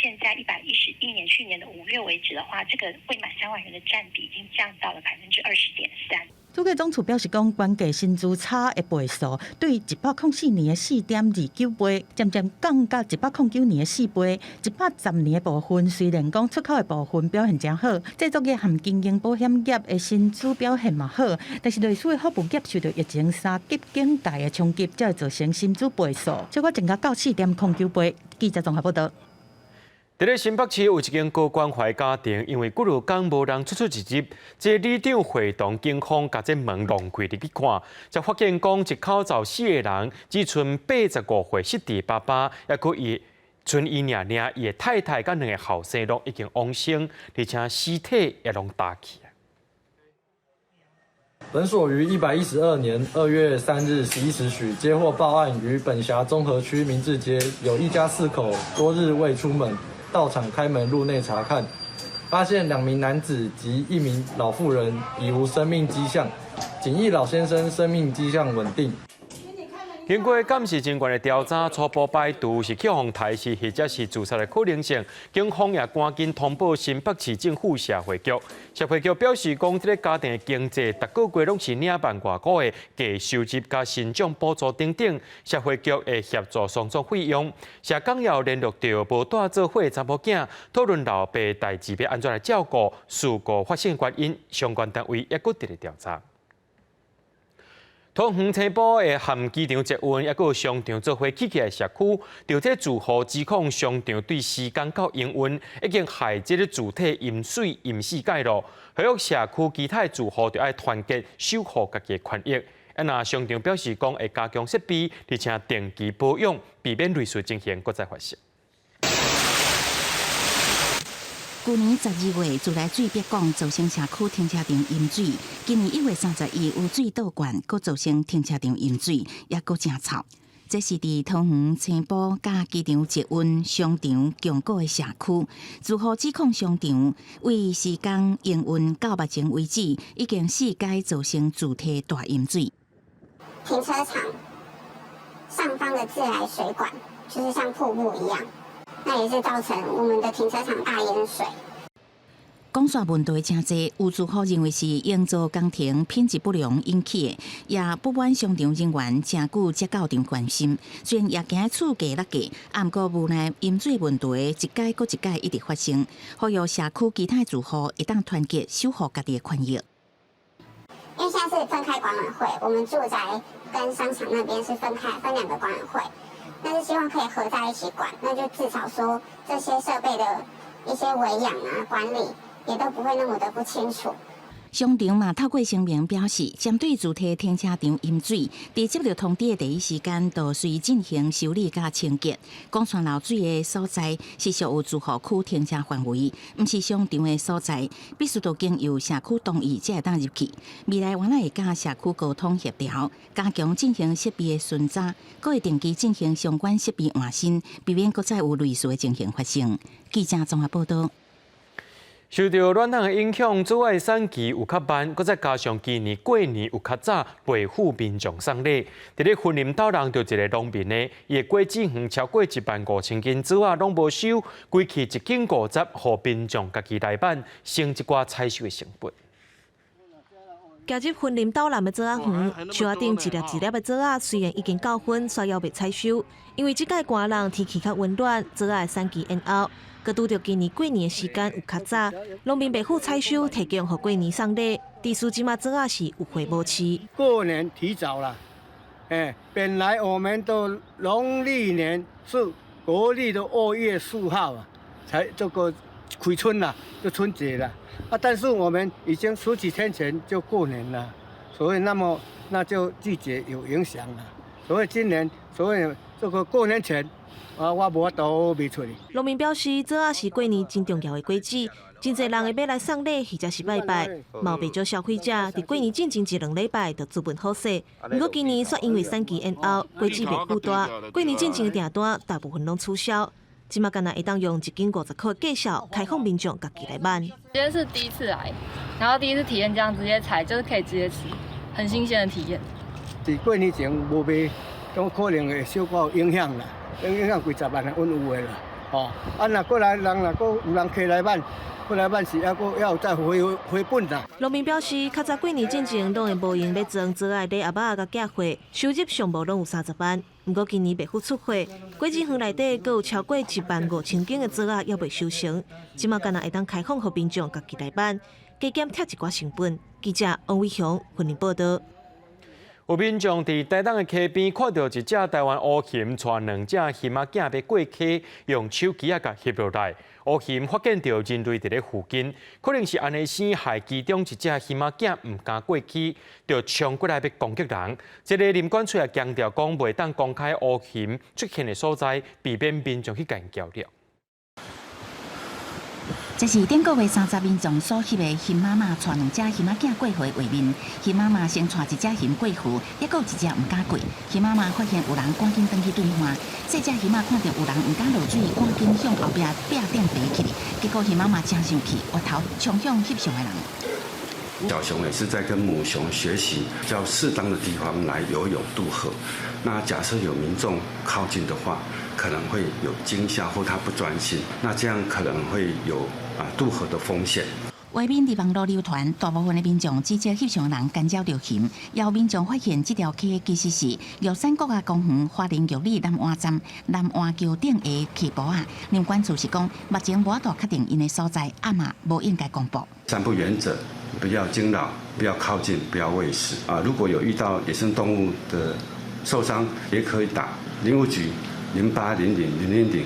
现在111年去年的5月为止的话，这个未满3万元的占比已经降到了20.3%。主计总处表示讲，关价薪资差的倍数，对104年的4.29倍，渐渐降到109年的4倍。110年的部分，虽然讲出口的部分表现真好，制作业和经营保险业的薪资表现嘛好，但是类似的服务业受到疫情3级警戒的冲击，才会造成薪资倍数超过增加到4.09倍。记者综合报道。伫咧新北市有一间高关怀家庭，因为几落天无人出入，这里长会同警方甲这门弄开入去看，才发现讲一口罩4个人，只剩85岁失智爸爸，也佮伊剩伊娘娘伊的太太甲2个后生拢已经往生，而且尸体也拢打起。本所于112年2月3日11时许接获报案，于本辖中和区明治街有一家4口多日未出门。到场开门入内查看，发现2名男子及1名老妇人已无生命迹象，仅一老先生生命迹象稳定。经过监视警官的调查，初步排除是去互抬死或者是自杀的可能性。警方也赶紧通报新北市政府社会局。社会局表示，讲这个家庭的经济，逐个月拢是2万外块的计收入加薪奖补助等等。社会局会协助双种费用。社工也联络到无带做伙的查某囝，讨论老爸代志要安怎来照顾。事故发生原因，相关单位也搁伫咧调查。桃园青埔的含机场捷运，也有商场做伙起起来社区，就这住户指控商场对时间到营运已经害这个主体饮水饮水介入，呼吁社区其他住户就要团结守护家己的权益。那商场表示讲会加强设备，而且定期保养，避免类似情形搁再发生。去年12月，自来水别港造成社区停车场淹水。今年1月31日有水倒灌，搁造成停车场淹水，也搁真臭。这是伫桃园青埔甲机场捷运商场强固的社区，住户指控商场为时间营运到目前为止，已经4届造成主体大淹水。停车场上方的自来水管就是像瀑布一样，那也是造成我们的停车场大淹水。讲煞问题真济，有住户认为是营造工程品质不良引起的，也不满商场人员真久才到场关心。虽然也惊厝价落价，啊，毋过无奈淹水问题一届搁一届一直发生，呼吁社区其他住户一当团结守护家己的权益。因为现在是分开管委会，我们住宅跟商场那边是分两个管委会，但是希望可以合在一起管，那就至少说这些设备的一些维养啊管理。也都不会那么的不清楚。商场嘛透过声明表示，针对主题停车场淹水，在接到通知的第一时间，就需进行修理甲清洁。广川漏水的所在是属于住户区停车范围，毋是商场的所在，必须要经由社区同意才会当入去。未来原来会甲社区沟通协调，加强进行设备的巡查，阁会定期进行相关设备换新，避免阁再有类似的情形发生。记者综合报道。受到暖冬的影响，阻碍产期有较慢，搁再加上今年过年有较早，陪赴民众送礼。伫咧婚姻斗人着一个农民呢，伊的果子园超过15000斤枣啊，拢无收，归期1斤50，互民众家己来办，省一寡采收的成本。加入婚姻斗南的枣仔园，树仔顶一粒一粒的枣仔虽然已经到分，却还未采收，因为即届寒冷天气较温暖，枣仔的产期延后。佮拄着今年过年的时间有较早，农民袂赴采收，提供互过年送礼。地书即马枣仔是有回无期。过年提早了，本来我们都农历年是国历的2月4号啊，才这个开春了，就春节了啊。但是我们已经10几天前就过年了，所以那就季节有影响了。所以今年这个过年前。我无都未出去。农民表示，枣仔是过年真重要的果子，真侪人会买来送礼或者是拜拜，嘛有不少消费者伫过年进前1-2礼拜就资本好势。不过今年却因为产期延后，果子袂负大，过年进前的订单大部分拢取消。即马干那会当用1斤50块价销，开放民众家己来办。今天是第一次来，然后第一次体验这样直接采，就是可以直接吃，很新鲜的体验。伫过年前无卖，都可能会小可影响啦。影响几10万的稳有的啦，若过来人若过有人客来办，过来办是还要再回本啦。农民表示，较早过年进前拢会无用要装枣仔、礼盒仔甲寄货，收入上无拢有30万。不过今年袂赴出货，果子园内底阁有超过15000斤的枣仔还未收成，即马干那会当开放互民众家己来办，加减贴一寡成本。记者王伟雄，婚礼报道。有民众伫台东的溪边看到一只台湾乌熊带2只熊仔囝要过溪，用手机甲翕落来。乌熊发现到人类伫咧附近，可能是安尼生害其中一只熊仔囝唔敢过去，就冲过来要攻击人。这个林管处也强调讲，袂当公开乌熊出现的所在，避免民众去干交流。这是顶个月30民众所翕的熊妈妈带2只熊仔囝过河的画面。熊妈妈先带一只熊过河，还佫有一只唔敢过。熊妈妈发现有人，赶紧登去对话。这只熊仔看到有人唔敢落水，赶紧向后壁壁顶爬起。结果熊妈妈真生气，回头冲向翕相的人。小熊也是在跟母熊学习，较适当的地方来游泳渡河。那假设有民众靠近的话，可能会有惊吓或他不专心，那这样可能会有渡河的风险。画面伫网络流传，大部分的民众直接翕相人干焦着熊，也有民众发现这条溪其实是玉山国家公园花莲玉里南湾站南湾桥顶的溪坡啊。林管处是讲，目前无法度确定因的所在，阿嘛无应该公布。3不原则：不要惊扰，不要靠近，不要喂食。如果有遇到野生动物的受伤，也可以打林务局08000000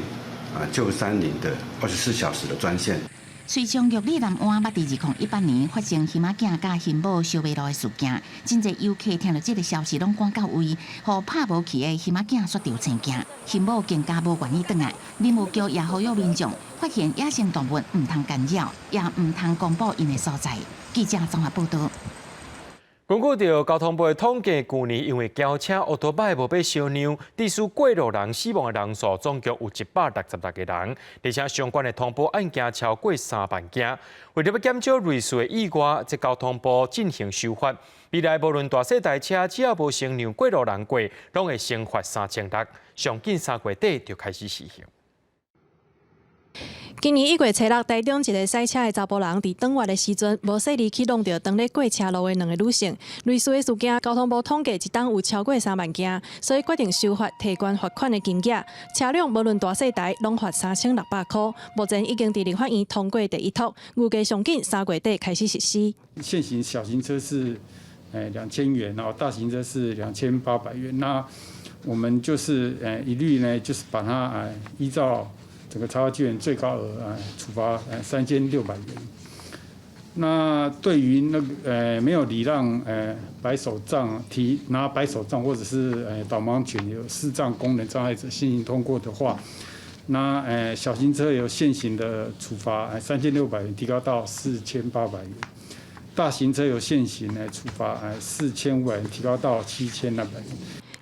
救山林的24小时的专线。随从玉里南湾捌伫2018年发生熊仔囝甲熊某相袂落的事件，真侪游客听到这个消息，拢赶到位，互拍无去的熊仔囝煞着生惊，熊某更加无愿意转来。林务局也呼吁民众发现野生动物唔通干扰，也唔通公布因的所在。记者综合报道。根据到交通部的统计，去年因为轿车、奥多摆无被烧让，致使过路人死亡的人数总共有166个人，而且相关的通报案件超过3万件。为了要减少类似的意外，即交通部进行修法，未来无论大小台车，只要无承让过路人过，拢会刑罚3600，上紧3月底就开始实行。今年1月初6，台中一个赛车的查甫人伫转弯的时阵，无细力去弄到当咧过车路的2个女性。类似的事件，交通部统计一档有超过3万件，所以决定修法提悬罚款的金额。车辆无论大细台，拢罚3600块。目前已经伫立法院通过第一读，预计上紧3月底开始实施。现行小型车是2000元，然后大型车是2800元。那我们就是一律呢，就是把它依照整个查纪最高额处罚3600元。那对于那个没有礼让白手杖拿白手杖或者是导盲犬有视障功能障碍者现行通过的话，那小型车有现行的处罚3600元提高到4800元，大型车有现行处罚4500元提高到7600元。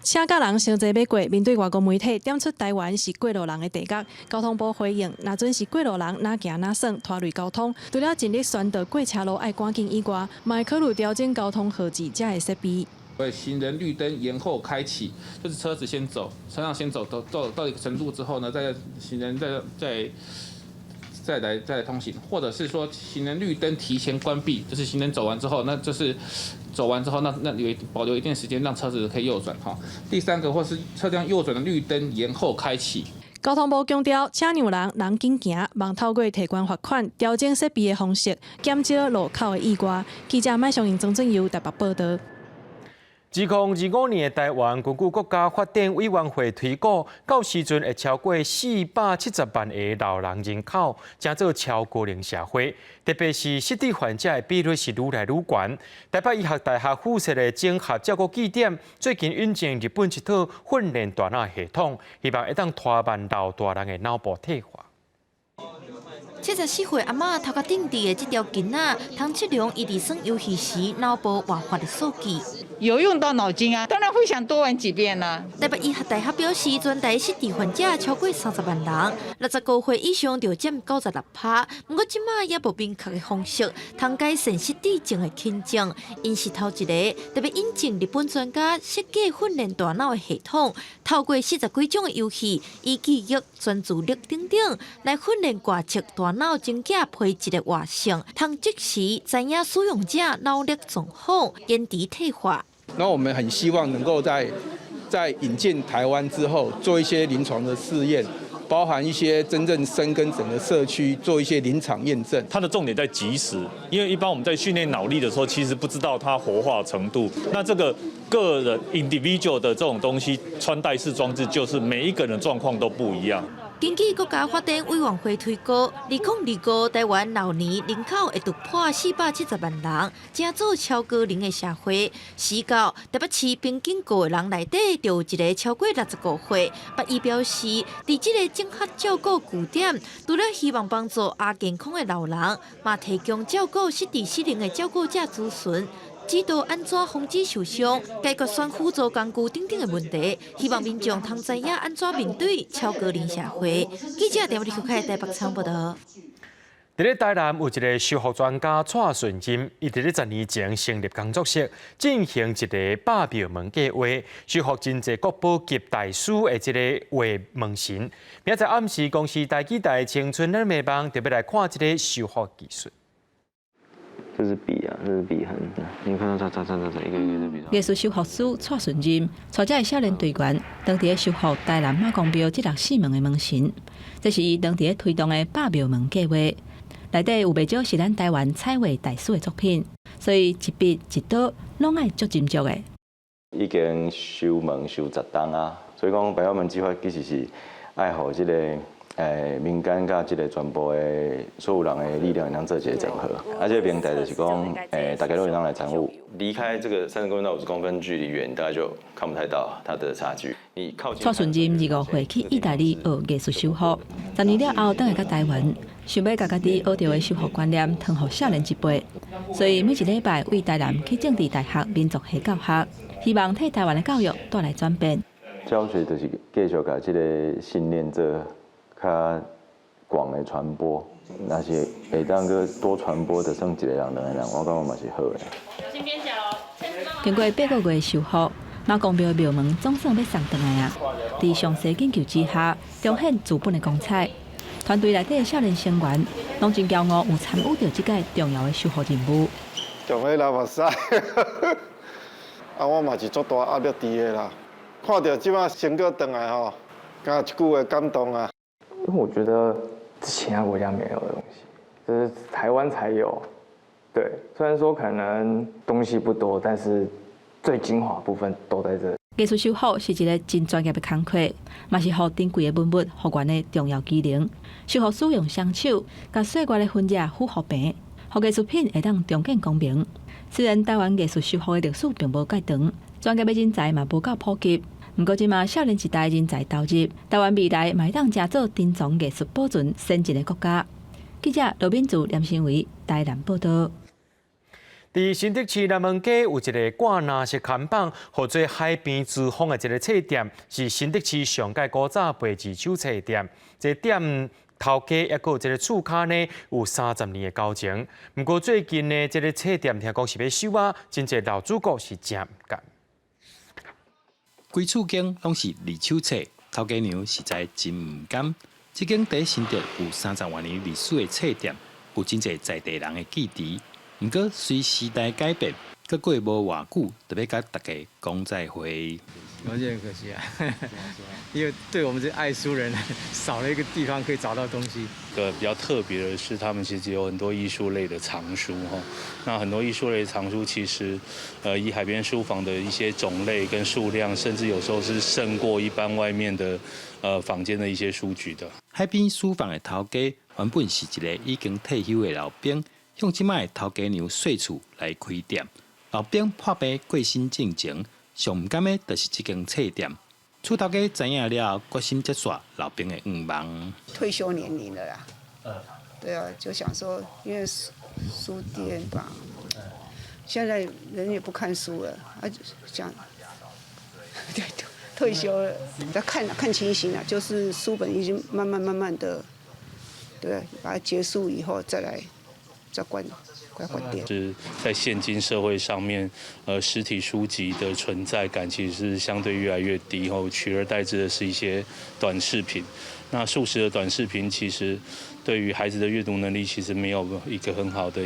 车甲人相济要过，面对外国媒体点出台湾是过路人的地界，交通部回应，若准是过路人哪行哪算拖累交通。除了尽力宣导过车路爱赶紧以外，嘛会考虑调整交通号志才会设备。行人绿灯延后开启，就是车子先走，车辆先走到一个程度之后呢，再行人再来通行，或者是说行人绿灯提前关闭，就是行人走完之后，那就是走完之后，那保留一定时间让车子可以右转哈。第三个或是车辆右转的绿灯延后开启。交通部强调，车让人紧行，望透过提悬罚款、调整设备的方式，减少路口的意外。记者麦尚英、曾正佑台北报道。2025年的台湾根据国家发展委员会推估，到时阵会超过470万个老人人口，成做超高龄社会。特别是失智患者的比率是愈来愈悬。台北医学大学附设的整合照顾据点，最近引进日本一套训练大脑系统，希望会当拖慢老大人的脑部退化。 74岁阿嬷头壳顶伫的这条筋仔，通测量伊伫耍游戏时脑部活化的数据。有用到脑筋啊，当然会想多玩几遍啦。台北医学大学表示，全台失智患者超过30万人，65岁以上就占96%。不过，即马也无明确的方式，通改善失智症的轻重。因是头一个特别引进日本专家设计训练大脑的系统，透过40几种的游戏，以记忆、专注力等等来训练挂测大脑真假培植的活性，通即时知影使用者脑力状况，延迟退化。 然后我们很希望能够在引进台湾之后，做一些临床的试验，包含一些真正深耕整个社区，做一些临场验证。它的重点在及时，因为一般我们在训练脑力的时候，其实不知道它活化程度。那这个个人 individual 的这种东西，穿戴式装置就是每一个人状况都不一样。 根据国家发展委员会推估，2025台湾老年人口会突破470万人，正做超高龄的社会。时到台北市平均个人内底就有一个超过65岁。北医表示，伫这个整合照顾据点，除了希望帮助亚健康的老人，嘛提供照顾失智失能的照顾者咨询。 指导安怎防止受伤、解决选辅助工具等等的问题，希望民众通知影安怎面对超高龄社会。记者电话李开台北采报道。伫咧台南有一个修复专家蔡顺金，伊伫咧10年前成立工作室，进行一个百庙门计划，修复真济国宝级大师的这个画门神。明仔暗时，公司台基台青春咱美梦特别来看这个修复技术。 这是笔啊，这是笔痕。你看到它一个一个的笔。艺术修复师蔡顺任，带这个少年队员，当地修复台南马公庙这64门的门神，这是伊当地推动的百庙门计划，内底有不少是咱台湾彩绘大师的作品，所以一笔一刀拢爱足斟酌的。已经修门修10档啊，所以讲百庙门计划其实是爱好这个。 民间甲即个全部的所有人的力量，能做一个整合。而且平台就是讲，大家都能来参与。离开这个30公分到50公分距离远，大家就看不太到它的差距。你靠近。蔡顺任25岁去意大利学艺术修复，10年了后回来到台湾，想要甲家己学到的修复观念传予少年一辈，所以每一礼拜为台南去政治大学民族系教学，希望替台湾的教育带来转变。教学就是继续甲这个信念做。 较广的传播，那是会当个多传播的，算一个人、2个人，我感觉嘛是好的。经过8个月修复，马公庙庙门总算要送回来啊！在详细研究之下，彰显资本的光彩。团队内底的少年成员，拢真骄傲有参与到这届重要的修复任务。上尾来目屎，我嘛是足大压力伫的啦。看到即摆成果回来吼，敢一句话感动啊！因为我觉得其他国家没有的东西，这是台湾才有。对，虽然说可能东西不多，但是最精华部分都在这里。艺术修复是一个真专业的工课，嘛是互珍贵的文物复原的重要技能。修复师用双手把细块的分叶复合平，互艺术品会当重见光明。虽然台湾艺术修复的历史并无介长，专业的人才嘛无够普及，不过即马少年一代人才投入，台湾未来嘛会当成做珍藏艺术保存先进的国家。记者罗敏珠、连新维台南报道。伫新竹市南门街有一个挂纳式看板，号做海边之风的一个册店，是新竹市上届古早牌二手册店。这店头家也有一个厝卡呢，有30年的交情。不过最近呢，这个册店听讲是要收啊，真侪老主顾是真唔甘。规厝间拢是二手册，头家娘实在真唔甘。这间在新竹有30万年历史的册店，有真侪在地人的记忆。不过，随时代改变，搁过无偌久，就要甲大家讲再会。我觉得很可惜啊，因为对我们这爱书人少了一个地方可以找到东西。比较特别的是，他们其实有很多艺术类的藏书哈。那很多艺术类的藏书，其实以海边书房的一些种类跟数量，甚至有时候是胜过一般外面的坊间的一些书局的。海边书房的头家原本是一个已经退休的老兵。用即摆头家娘细厝来开店，老兵破病过身进前，上唔甘的就是这间册店。厝头家知影了，决心接续老兵的愿望。退休年龄了啦，对啊，就想说，因为书店吧，现在人也不看书了，想，对，退休了，要看情形啊，就是书本已经慢慢的，对，把它结束以后再来。再关店。是在现今社会上面，实体书籍的存在感其实是相对越来越低，后取而代之的是一些短视频。那速食的短视频其实对于孩子的阅读能力其实没有一个很好的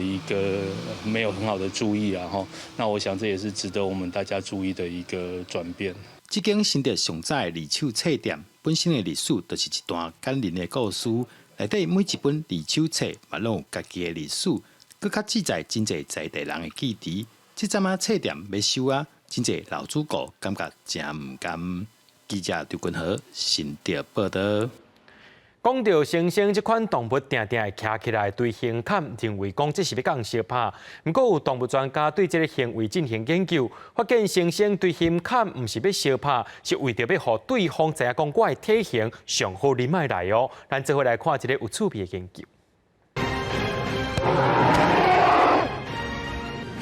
注意啊，哈。那我想这也是值得我们大家注意的一个转变。这间新竹上早的二手册店本身的历史就是一段感人的故事。内底每一本二手册嘛，拢有家己的历史，搁较记载真侪在地人的记忆。这阵啊，册店要收啊，真侪老主顾感觉真唔甘。记者刘君和新竹报道。讲到猩猩这款动物，定定会徛起来对胸坎，认为讲这是要讲相拍。不过有动物专家对这个行为进行研究，发现猩猩对胸坎唔是要相拍，是为着要互对方知影讲我的体型上好，你莫来哦。咱做伙来看一个有趣味的研究。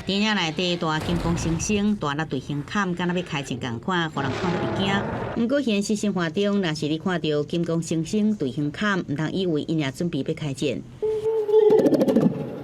电影内底大金光猩猩大力对胸坎，敢若要开枪共款，互人看到会惊。不过现实生活中，若是你看到金光猩猩对胸坎，唔通以为因也准备要开战。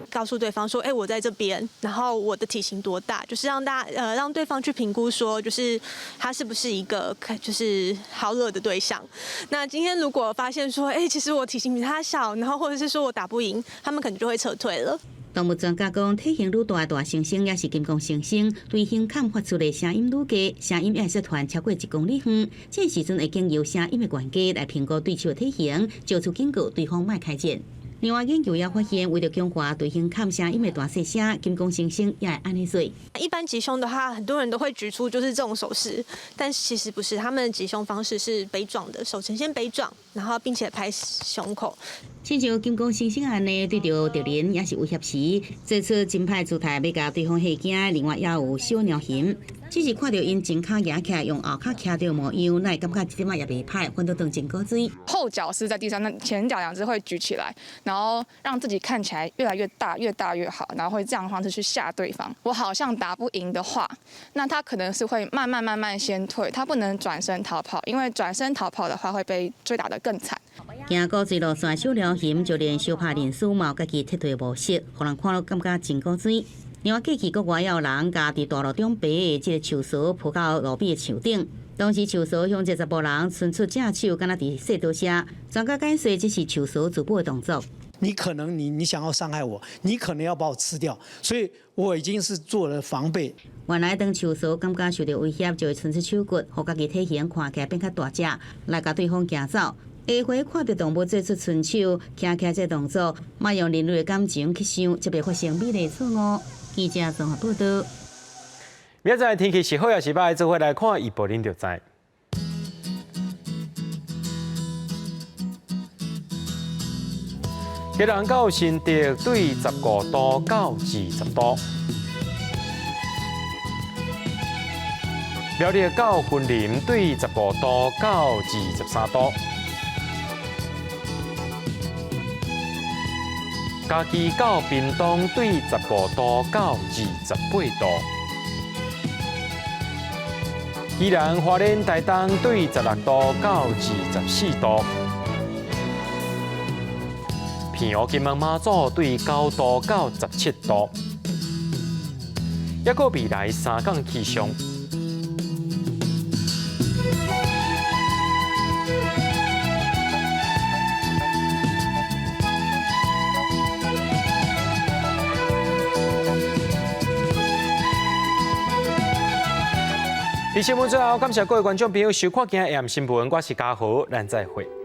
告诉对方说，我在这边，然后我的体型多大，就是让对方去评估说，就是他是不是一个就是好惹的对象。那今天如果发现说，其实我体型比他小，然后或者是说我打不赢，他们可能就会撤退了。动物专家讲，体型愈大的大猩猩也是金刚猩猩，对胸坎发出的声音愈低，声音也会传超过1公里远。这时阵会经由声音的关节来评估对手的体型，做出警告对方莫开战。另外，研究也发现，为了强化对胸坎声音的大细声，金刚猩猩也会安尼做。一般击胸的话，很多人都会举出就是这种手势，但其实不是，他们的击胸方式是背状的，手呈现背状，然后并且拍胸口。亲像金刚猩猩安尼，对着敌人也是威胁时，做出真歹姿态，要甲对方吓惊。另外，也有小鸟型，只是看到因前脚举起来，用后脚徛着模样，那会感觉这点仔也袂歹，反倒当真古锥。后脚是在地上，那前脚2只会举起来，然后让自己看起来越来越大，越大越好，然后会这样的方式去吓对方。我好像打不赢的话，那他可能是会慢慢先退，他不能转身逃跑，因为转身逃跑的话会被追打得更惨。行古锥路线小鸟型，就连相拍人士嘛有家己特对模式，互人看了感觉真古锥。另外，过去国外也有人家伫大路中爬的这个树梢，铺到路边的树顶。当时树嫂向这查甫人伸出正手，敢若伫说多谢，专家解释这是树嫂自保的动作。你可能你想要伤害我，你可能要把我吃掉，所以我已经是做了防备。原来当树嫂感觉受到威胁，就会伸出手骨，互家己体型看起来变较大只，来甲对方行走。下回看到动物做出伸手、徛起这动作，莫用人类的感情去想，就袂发生美丽错误。记者综合报道。明仔载天气是好也是歹，做伙来看预报，恁就知。吉人到新竹对15度到20度，苗栗到云林对15度到23度，嘉义到屏东对15度到28度，宜兰花莲台东对16度到24度。平湖金门马祖对9度到17度，还有未来3天气象。在新闻最后，感谢各位观众朋友收看今日AM新闻，我是嘉豪，咱再会。